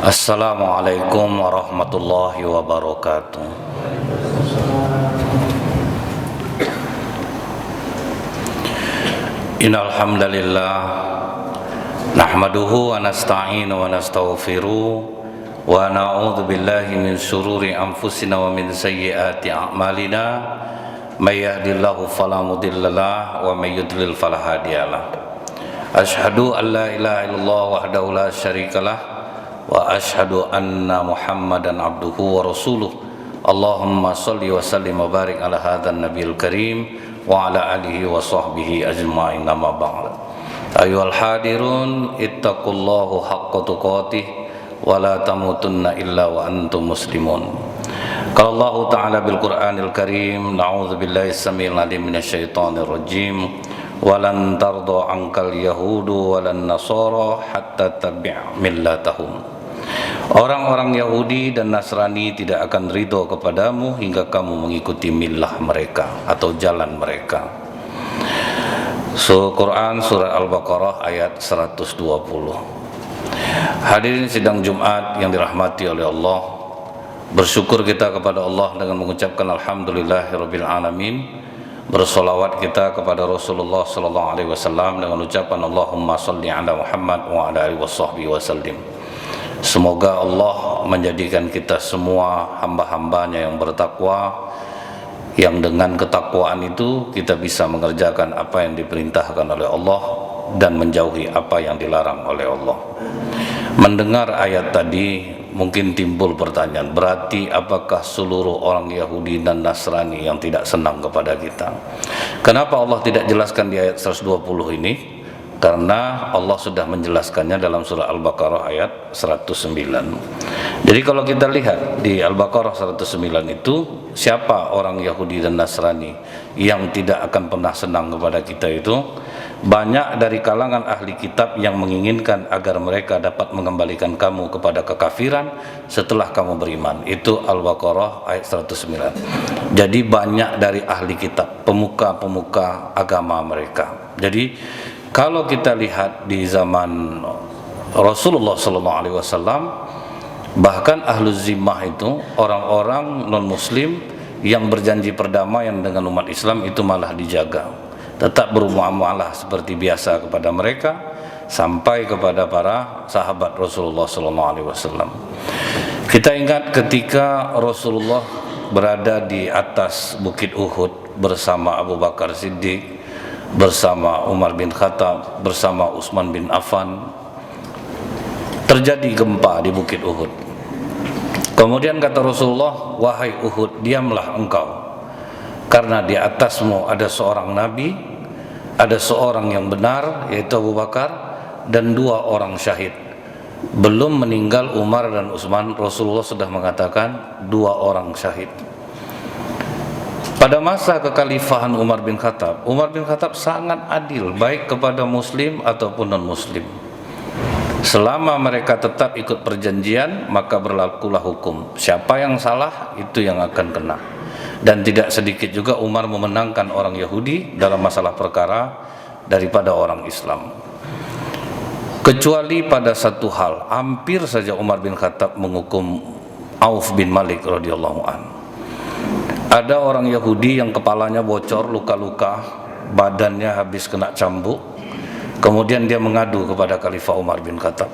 Assalamualaikum warahmatullahi wabarakatuh. Innal hamdalillah nahmaduhu wa nasta'inu wa nastaghfiruh wa na'udzu billahi min syururi anfusina wa min sayyiati a'malina may yahdihillahu fala mudhillalah wa may yudlil fala hadiyalah. Asyhadu an la ilaha illallah wahdahu la syarikalah wa asyhadu anna Muhammadan abduhu wa rasuluh. Allahumma shalli wa sallim wa barik ala hadzal nabiyil karim wa ala alihi wa sahbihi ajma'in, amma ba'd. Ayyuhal hadirun ittaqullaha haqqa tuqatih wa la tamutunna illa wa antum muslimun. Qala Allah ta'ala bil Qur'anil Karim, na'udzu billahi as-sami'il 'alim minasyaitonir rajim. Walan tarda ankal yahudu walan nasara hatta tabi' millatahum. Orang-orang Yahudi dan Nasrani tidak akan ridho kepadamu hingga kamu mengikuti millah mereka atau jalan mereka. Quran surah Al-Baqarah ayat 120. Hadirin sidang Jumat yang dirahmati oleh Allah, bersyukur kita kepada Allah dengan mengucapkan alhamdulillahirabbil alamin. Bersolawat kita kepada Rasulullah sallallahu alaihi wasallam dengan ucapan Allahumma shalli ala Muhammad wa ala alihi washabbihi wasallim. Semoga Allah menjadikan kita semua hamba-hambanya yang bertakwa, yang dengan ketakwaan itu kita bisa mengerjakan apa yang diperintahkan oleh Allah dan menjauhi apa yang dilarang oleh Allah. Mendengar ayat tadi mungkin timbul pertanyaan, berarti apakah seluruh orang Yahudi dan Nasrani yang tidak senang kepada kita? Kenapa Allah tidak jelaskan di ayat 120 ini? Karena Allah sudah menjelaskannya dalam surah Al-Baqarah ayat 109. Jadi kalau kita lihat di Al-Baqarah 109 itu, siapa orang Yahudi dan Nasrani yang tidak akan pernah senang kepada kita itu? Banyak dari kalangan ahli kitab yang menginginkan agar mereka dapat mengembalikan kamu kepada kekafiran setelah kamu beriman. Itu Al-Baqarah ayat 109. Jadi banyak dari ahli kitab, pemuka-pemuka agama mereka. Jadi kalau kita lihat di zaman Rasulullah SAW, bahkan ahluz zimmah itu orang-orang non-muslim yang berjanji perdamaian dengan umat Islam itu malah dijaga, tetap bermuamalah seperti biasa kepada mereka sampai kepada para sahabat Rasulullah SAW. Kita ingat ketika Rasulullah berada di atas Bukit Uhud bersama Abu Bakar Siddiq, bersama Umar bin Khattab, bersama Utsman bin Affan, terjadi gempa di Bukit Uhud. Kemudian kata Rasulullah, wahai Uhud, diamlah engkau, karena di atasmu ada seorang nabi, ada seorang yang benar yaitu Abu Bakar, dan 2 orang syahid. Belum meninggal Umar dan Utsman, Rasulullah sudah mengatakan 2 orang syahid. Pada masa kekhalifahan Umar bin Khattab sangat adil baik kepada muslim ataupun non-muslim. Selama mereka tetap ikut perjanjian, maka berlakulah hukum. Siapa yang salah, itu yang akan kena. Dan tidak sedikit juga Umar memenangkan orang Yahudi dalam masalah perkara daripada orang Islam. Kecuali pada satu hal, hampir saja Umar bin Khattab menghukum Auf bin Malik radhiyallahu anhu. Ada orang Yahudi yang kepalanya bocor, luka-luka, badannya habis kena cambuk. Kemudian dia mengadu kepada Khalifah Umar bin Khattab.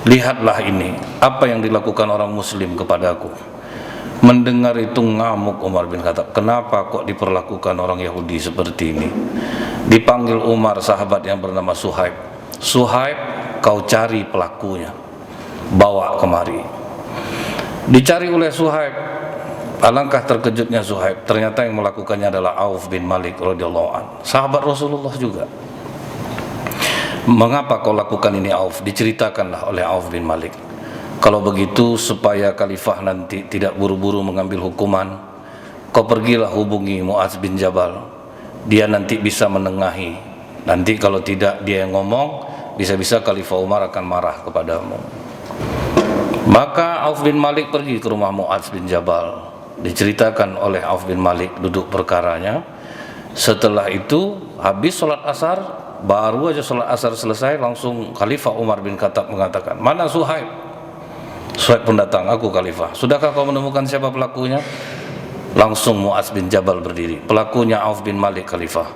Lihatlah ini, apa yang dilakukan orang muslim kepadaku. Mendengar itu ngamuk Umar bin Khattab. Kenapa kok diperlakukan orang Yahudi seperti ini? Dipanggil Umar sahabat yang bernama Suhaib. Suhaib, kau cari pelakunya, bawa kemari. Dicari oleh Suhaib. Alangkah terkejutnya Suhaib, ternyata yang melakukannya adalah Auf bin Malik radhiyallahu anhu, sahabat Rasulullah juga. Mengapa kau lakukan ini Auf? Diceritakanlah oleh Auf bin Malik. Kalau begitu supaya khalifah nanti tidak buru-buru mengambil hukuman, kau pergilah hubungi Mu'adz bin Jabal. Dia nanti bisa menengahi. Nanti kalau tidak dia yang ngomong, bisa-bisa Khalifah Umar akan marah kepadamu. Maka Auf bin Malik pergi ke rumah Mu'adz bin Jabal. Diceritakan oleh Auf bin Malik duduk perkaranya. Setelah itu habis sholat asar, baru aja sholat asar selesai, langsung Khalifah Umar bin Khattab mengatakan, mana Suhaib? Suhaib pun datang, aku khalifah. Sudahkah kau menemukan siapa pelakunya? Langsung Mu'adz bin Jabal berdiri, pelakunya Auf bin Malik khalifah.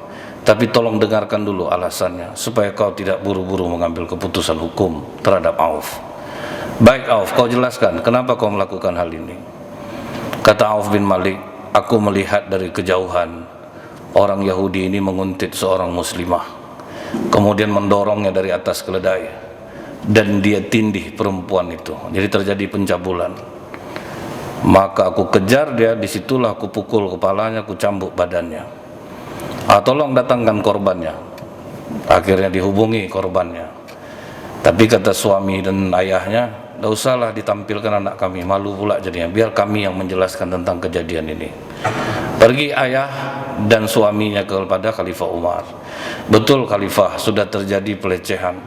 Tapi tolong dengarkan dulu alasannya, supaya kau tidak buru-buru mengambil keputusan hukum terhadap Auf. Baik Auf, kau jelaskan kenapa kau melakukan hal ini. Kata Auf bin Malik, aku melihat dari kejauhan orang Yahudi ini menguntit seorang muslimah, kemudian mendorongnya dari atas keledai, dan dia tindih perempuan itu, jadi terjadi pencabulan. Maka aku kejar dia, disitulah aku pukul kepalanya, aku cambuk badannya. Tolong datangkan korbannya. Akhirnya dihubungi korbannya. Tapi kata suami dan ayahnya, tidak usahlah ditampilkan anak kami, malu pula jadinya, biar kami yang menjelaskan tentang kejadian ini. Pergi ayah dan suaminya kepada Khalifah Umar. Betul Khalifah, sudah terjadi pelecehan.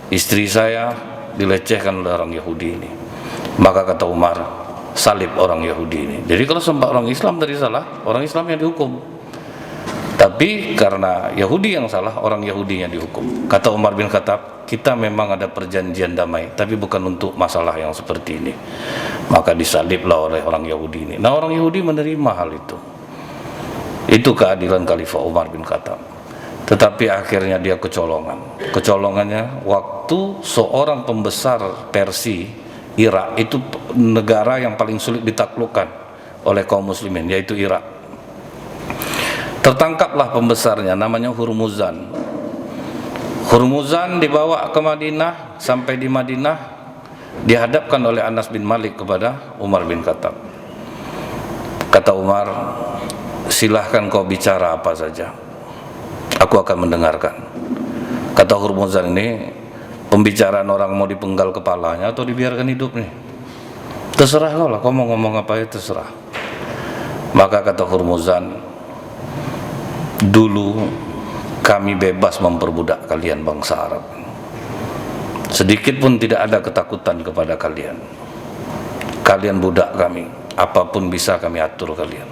Istri saya dilecehkan oleh orang Yahudi ini. Maka kata Umar, salib orang Yahudi ini. Jadi kalau sempat orang Islam tadi salah, orang Islam yang dihukum. Tapi karena Yahudi yang salah, orang Yahudi yang dihukum. Kata Umar bin Khattab, kita memang ada perjanjian damai, tapi bukan untuk masalah yang seperti ini. Maka disaliblah oleh orang Yahudi ini. Nah, orang Yahudi menerima hal itu. Itu keadilan Khalifah Umar bin Khattab. Tetapi akhirnya dia kecolongan. Kecolongannya waktu seorang pembesar Persia, Irak, itu negara yang paling sulit ditaklukkan oleh kaum muslimin, yaitu Irak. Tertangkaplah pembesarnya, namanya Hurmuzan. Hurmuzan dibawa ke Madinah, sampai di Madinah dihadapkan oleh Anas bin Malik kepada Umar bin Khattab. Kata Umar, silahkan kau bicara apa saja, aku akan mendengarkan. Kata Hurmuzan ini, pembicaraan orang mau dipenggal kepalanya atau dibiarkan hidup nih? Terserah kau lah, kau mau ngomong apa ya terserah. Maka kata Hurmuzan, dulu kami bebas memperbudak kalian bangsa Arab. Sedikit pun tidak ada ketakutan kepada kalian. Kalian budak kami, apapun bisa kami atur kalian.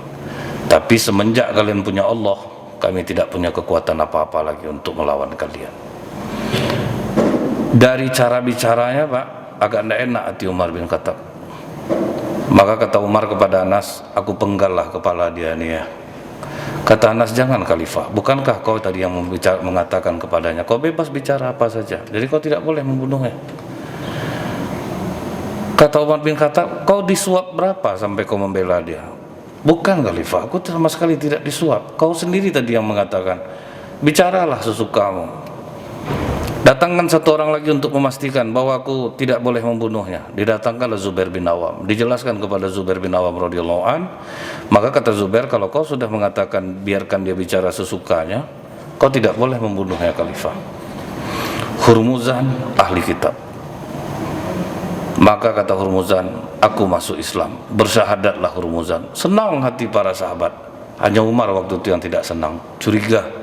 Tapi semenjak kalian punya Allah, kami tidak punya kekuatan apa-apa lagi untuk melawan kalian. Dari cara bicaranya Pak, agak tidak enak hati Umar bin Khattab. Maka kata Umar kepada Anas, aku penggallah kepala dia nih ya. Kata Anas, jangan Khalifah, bukankah kau tadi yang mengatakan kepadanya, kau bebas bicara apa saja, jadi kau tidak boleh membunuhnya. Kata Umar bin Khattab, kau disuap berapa sampai kau membela dia? Bukan Khalifah, aku sama sekali tidak disuap, kau sendiri tadi yang mengatakan, bicaralah sesukamu. Datangkan satu orang lagi untuk memastikan bahwa aku tidak boleh membunuhnya. Didatangkanlah Zubair bin Awam. Dijelaskan kepada Zubair bin Awam radhiyallahu an. Maka kata Zubair, kalau kau sudah mengatakan biarkan dia bicara sesukanya, kau tidak boleh membunuhnya Khalifah. Hurmuzan ahli kitab. Maka kata Hurmuzan, aku masuk Islam. Bersyahadatlah Hurmuzan. Senang hati para sahabat. Hanya Umar waktu itu yang tidak senang, curiga.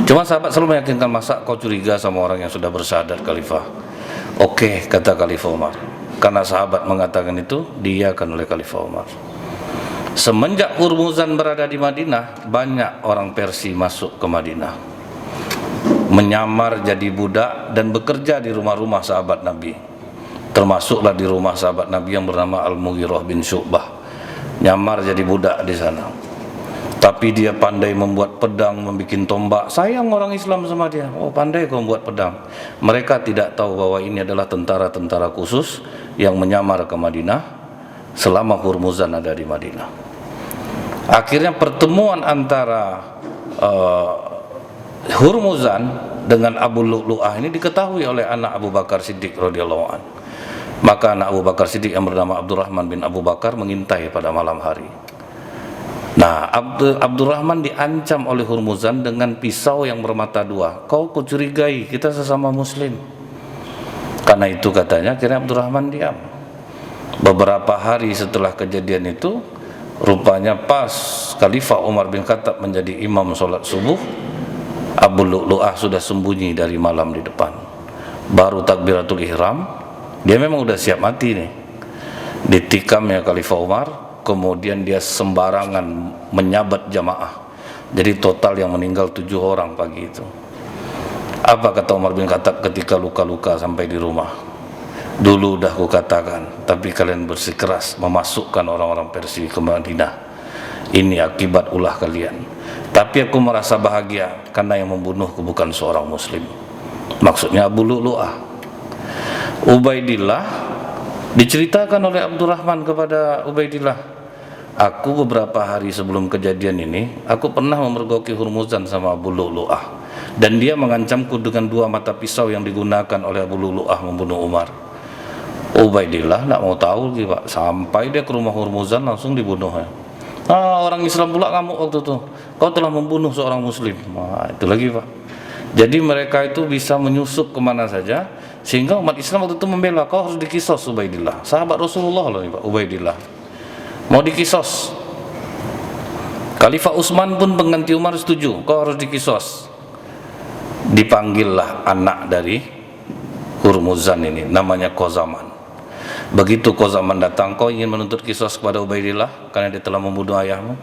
Cuma sahabat selalu meyakinkan, masa kau curiga sama orang yang sudah bersyahadat Khalifah? Oke, kata Khalifah Umar. Karena sahabat mengatakan itu, diiyakan oleh Khalifah Umar. Semenjak Hurmuzan berada di Madinah, banyak orang Persia masuk ke Madinah, menyamar jadi budak dan bekerja di rumah-rumah sahabat Nabi. Termasuklah di rumah sahabat Nabi yang bernama Al-Mughirah bin Syu'bah. Nyamar jadi budak di sana. Tapi dia pandai membuat pedang, membuat tombak. Sayang orang Islam sama dia. Oh, pandai kau membuat pedang. Mereka tidak tahu bahwa ini adalah tentara-tentara khusus yang menyamar ke Madinah selama Hurmuzan ada di Madinah. Akhirnya pertemuan antara Hurmuzan dengan Abu Lu'lu'ah ini diketahui oleh anak Abu Bakar Siddiq radhiyallahu an. Maka anak Abu Bakar Siddiq yang bernama Abdurrahman bin Abu Bakar mengintai pada malam hari. Nah, Abdurrahman diancam oleh Hurmuzan dengan pisau yang bermata dua. Kau kucurigai, kita sesama muslim. Karena itu katanya, akhirnya Abdurrahman diam. Beberapa hari setelah kejadian itu, rupanya pas Khalifah Umar bin Khattab menjadi imam sholat subuh, Abu Lu'lu'ah sudah sembunyi dari malam di depan. Baru takbiratul ihram, dia memang udah siap mati nih. Ditikamnya Khalifah Umar, kemudian dia sembarangan menyabat jamaah. Jadi total yang meninggal 7 orang pagi itu. Apa kata Umar bin Khattab ketika luka-luka sampai di rumah? Dulu dah aku katakan, tapi kalian bersikeras memasukkan orang-orang Persia ke Madinah. Ini akibat ulah kalian. Tapi aku merasa bahagia karena yang membunuhku bukan seorang muslim. Maksudnya Abu Lu'lu'ah. Ubaidillah diceritakan oleh Abdurrahman kepada Ubaidillah, aku beberapa hari sebelum kejadian ini, aku pernah memergoki Hurmuzan sama Abu Lu'lu'ah, dan dia mengancamku dengan 2 mata pisau yang digunakan oleh Abu Lu'lu'ah membunuh Umar. Ubaidillah nak mau tahu lagi Pak, sampai dia ke rumah Hurmuzan langsung dibunuhnya. Orang Islam pula ngamuk waktu itu, kau telah membunuh seorang muslim. Itu lagi Pak. Jadi mereka itu bisa menyusup kemana saja, sehingga umat Islam waktu itu membela, kau harus dikisos Ubaidillah. Sahabat Rasulullah loh Pak, Ubaidillah mau dikisos. Khalifah Utsman pun pengganti Umar setuju, kau harus dikisos. Dipanggillah anak dari Hurmuzan ini, namanya Qazaman. Begitu Qazaman datang, kau ingin menuntut kisos kepada Ubaidillah karena dia telah membunuh ayahmu?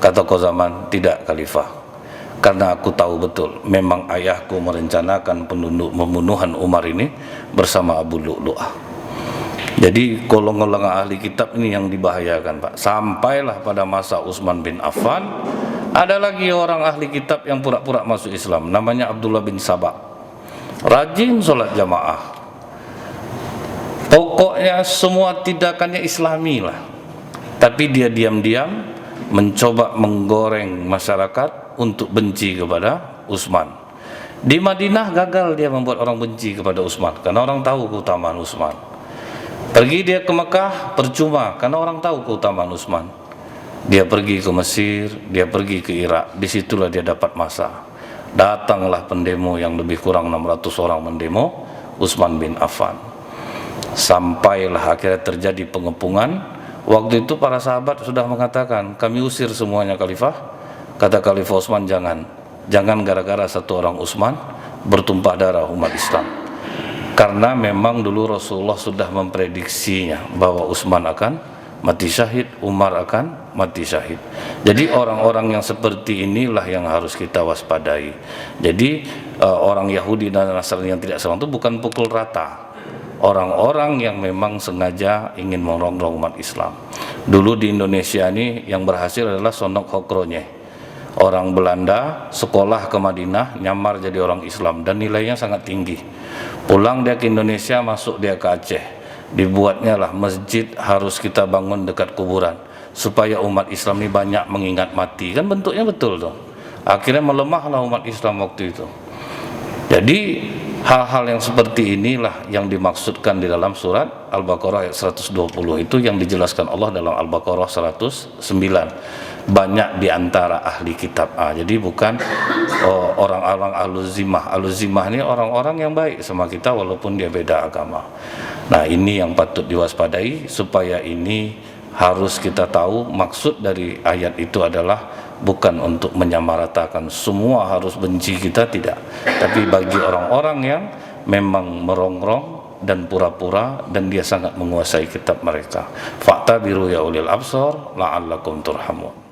Kata Qazaman, tidak Khalifah, karena aku tahu betul memang ayahku merencanakan pembunuhan Umar ini bersama Abu Lu'lu'ah. Jadi golongan ahli kitab ini yang dibahayakan Pak. Sampailah pada masa Utsman bin Affan, ada lagi orang ahli kitab yang pura-pura masuk Islam, namanya Abdullah bin Sabah. Rajin sholat jamaah, pokoknya semua tindakannya Islami lah, tapi dia diam-diam mencoba menggoreng masyarakat untuk benci kepada Utsman. Di Madinah gagal dia membuat orang benci kepada Utsman karena orang tahu keutamaan Utsman. Pergi dia ke Mekah percuma karena orang tahu keutamaan Utsman. Dia pergi ke Mesir, dia pergi ke Irak, disitulah dia dapat masa. Datanglah pendemo yang lebih kurang 600 orang mendemo Utsman bin Affan. Sampailah akhirnya terjadi pengepungan. Waktu itu para sahabat sudah mengatakan, kami usir semuanya Khalifah. Kata Khalifah Utsman, jangan gara-gara satu orang Utsman bertumpah darah umat Islam. Karena memang dulu Rasulullah sudah memprediksinya bahwa Utsman akan mati syahid, Umar akan mati syahid. Jadi orang-orang yang seperti inilah yang harus kita waspadai. Jadi orang Yahudi dan Nasrani yang tidak Islam itu bukan pukul rata, orang-orang yang memang sengaja ingin merongrong umat Islam. Dulu di Indonesia ini yang berhasil adalah Sonok Hokronye, orang Belanda sekolah ke Madinah, nyamar jadi orang Islam dan nilainya sangat tinggi. Pulang dia ke Indonesia, masuk dia ke Aceh, dibuatnya lah masjid harus kita bangun dekat kuburan supaya umat Islam ini banyak mengingat mati. Kan bentuknya betul tuh. Akhirnya melemahlah umat Islam waktu itu. Jadi hal-hal yang seperti inilah yang dimaksudkan di dalam surat Al-Baqarah ayat 120 itu yang dijelaskan Allah dalam Al-Baqarah 109. Banyak diantara ahli kitab. Jadi bukan orang-orang Al-Zimah. Al-Zimah ini orang-orang yang baik sama kita walaupun dia beda agama. Nah ini yang patut diwaspadai, supaya ini harus kita tahu maksud dari ayat itu adalah bukan untuk menyamaratakan semua harus benci kita, tidak, tapi bagi orang-orang yang memang merongrong dan pura-pura dan dia sangat menguasai kitab mereka. Fa'tabiru ya ulil absar la'allakum turhamun.